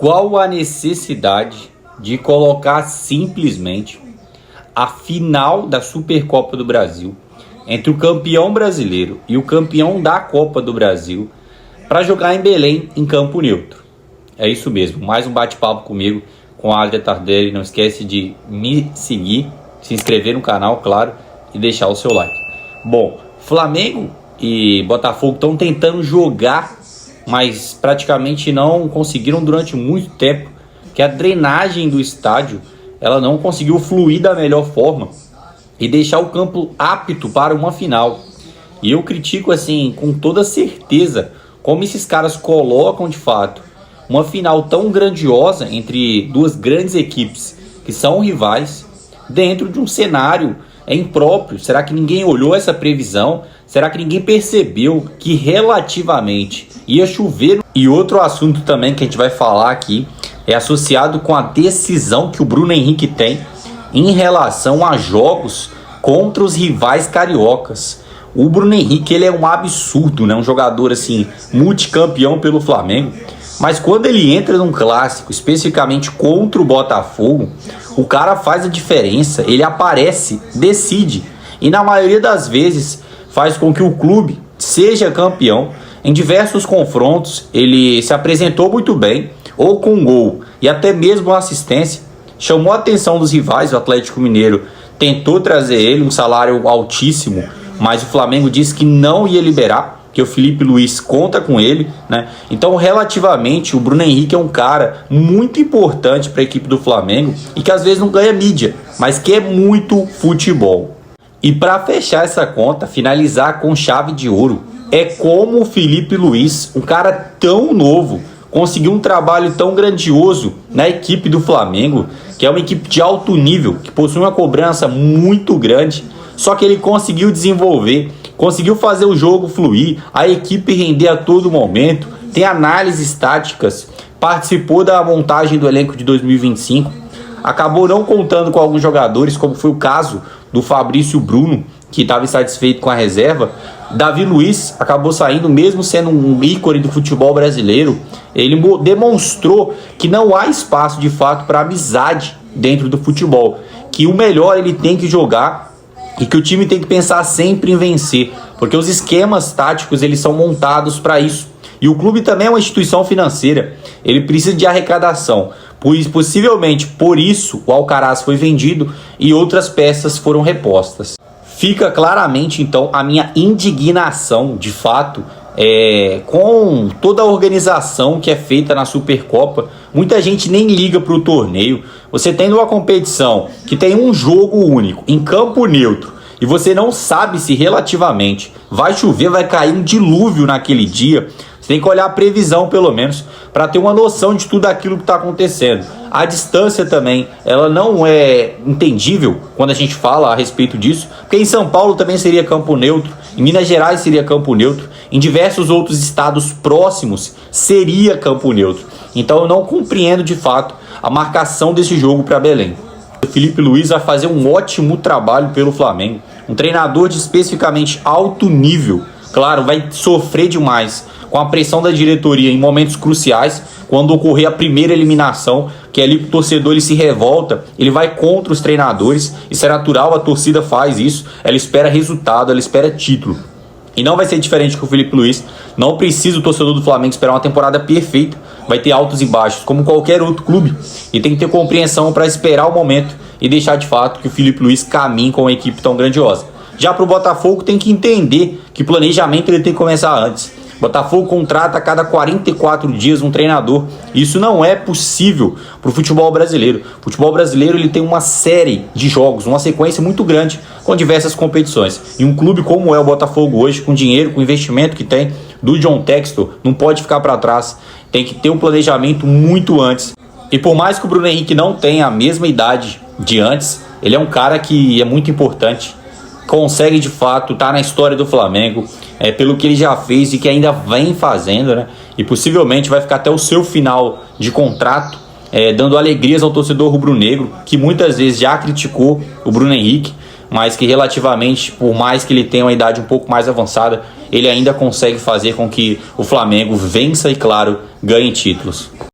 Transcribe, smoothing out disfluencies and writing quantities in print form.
Qual a necessidade de colocar simplesmente a final da Supercopa do Brasil entre o campeão brasileiro e o campeão da Copa do Brasil para jogar em Belém, em campo neutro? É isso mesmo, mais um bate-papo comigo, com a Adria Tardelli. Não esquece de me seguir, se inscrever no canal, claro, e deixar o seu like. Bom, Flamengo e Botafogo estão tentando jogar, mas praticamente não conseguiram durante muito tempo, que a drenagem do estádio ela não conseguiu fluir da melhor forma e deixar o campo apto para uma final. E eu critico assim com toda certeza como esses caras colocam de fato uma final tão grandiosa entre duas grandes equipes que são rivais dentro de um cenário impróprio. Será que ninguém olhou essa previsão? Será que ninguém percebeu que relativamente ia chover? E outro assunto também que a gente vai falar aqui é associado com a decisão que o Bruno Henrique tem em relação a jogos contra os rivais cariocas. O Bruno Henrique, ele é um absurdo, né? Um jogador assim, multicampeão pelo Flamengo. Mas quando ele entra num clássico, especificamente contra o Botafogo, o cara faz a diferença, ele aparece, decide. E na maioria das vezes faz com que o clube seja campeão. Em diversos confrontos, ele se apresentou muito bem, ou com gol e até mesmo assistência. Chamou a atenção dos rivais. O Atlético Mineiro tentou trazer ele, um salário altíssimo, mas o Flamengo disse que não ia liberar, que o Felipe Luiz conta com ele, né? Então, relativamente, o Bruno Henrique é um cara muito importante para a equipe do Flamengo e que às vezes não ganha mídia, mas que é muito futebol. E para fechar essa conta, finalizar com chave de ouro, é como o Felipe Luiz, um cara tão novo, conseguiu um trabalho tão grandioso na equipe do Flamengo, que é uma equipe de alto nível, que possui uma cobrança muito grande, só que ele conseguiu desenvolver, conseguiu fazer o jogo fluir, a equipe render a todo momento, tem análises táticas, participou da montagem do elenco de 2025, acabou não contando com alguns jogadores, como foi o caso do Fabrício Bruno, que estava insatisfeito com a reserva. Davi Luiz acabou saindo, mesmo sendo um ícone do futebol brasileiro. Ele demonstrou que não há espaço de fato para amizade dentro do futebol, que o melhor ele tem que jogar e que o time tem que pensar sempre em vencer, porque os esquemas táticos eles são montados para isso. E o clube também é uma instituição financeira, ele precisa de arrecadação, pois possivelmente por isso o Alcaraz foi vendido e outras peças foram repostas. Fica claramente então a minha indignação de fato com toda a organização que é feita na Supercopa. Muita gente nem liga para o torneio. Você tem uma competição que tem um jogo único em campo neutro e você não sabe se relativamente vai chover, vai cair um dilúvio naquele dia. Você tem que olhar a previsão pelo menos para ter uma noção de tudo aquilo que está acontecendo. A distância também, ela não é entendível quando a gente fala a respeito disso, porque em São Paulo também seria campo neutro, em Minas Gerais seria campo neutro, em diversos outros estados próximos seria campo neutro. Então eu não compreendo de fato a marcação desse jogo para Belém. O Felipe Luiz vai fazer um ótimo trabalho pelo Flamengo, um treinador de especificamente alto nível. Claro, vai sofrer demais com a pressão da diretoria em momentos cruciais, quando ocorrer a primeira eliminação, que ali o torcedor ele se revolta, ele vai contra os treinadores. Isso é natural, a torcida faz isso, ela espera resultado, ela espera título. E não vai ser diferente com o Felipe Luiz. Não precisa o torcedor do Flamengo esperar uma temporada perfeita, vai ter altos e baixos, como qualquer outro clube. E tem que ter compreensão para esperar o momento e deixar de fato que o Felipe Luiz caminhe com uma equipe tão grandiosa. Já para o Botafogo tem que entender que o planejamento ele tem que começar antes. Botafogo contrata a cada 44 dias um treinador. Isso não é possível para o futebol brasileiro. O futebol brasileiro ele tem uma série de jogos, uma sequência muito grande com diversas competições. E um clube como é o Botafogo hoje, com dinheiro, com investimento que tem do John Textor, não pode ficar para trás. Tem que ter um planejamento muito antes. E por mais que o Bruno Henrique não tenha a mesma idade de antes, ele é um cara que é muito importante. Consegue de fato estar na história do Flamengo, pelo que ele já fez e que ainda vem fazendo, né? E possivelmente vai ficar até o seu final de contrato, dando alegrias ao torcedor rubro-negro, que muitas vezes já criticou o Bruno Henrique, mas que relativamente, por mais que ele tenha uma idade um pouco mais avançada, ele ainda consegue fazer com que o Flamengo vença e, claro, ganhe títulos.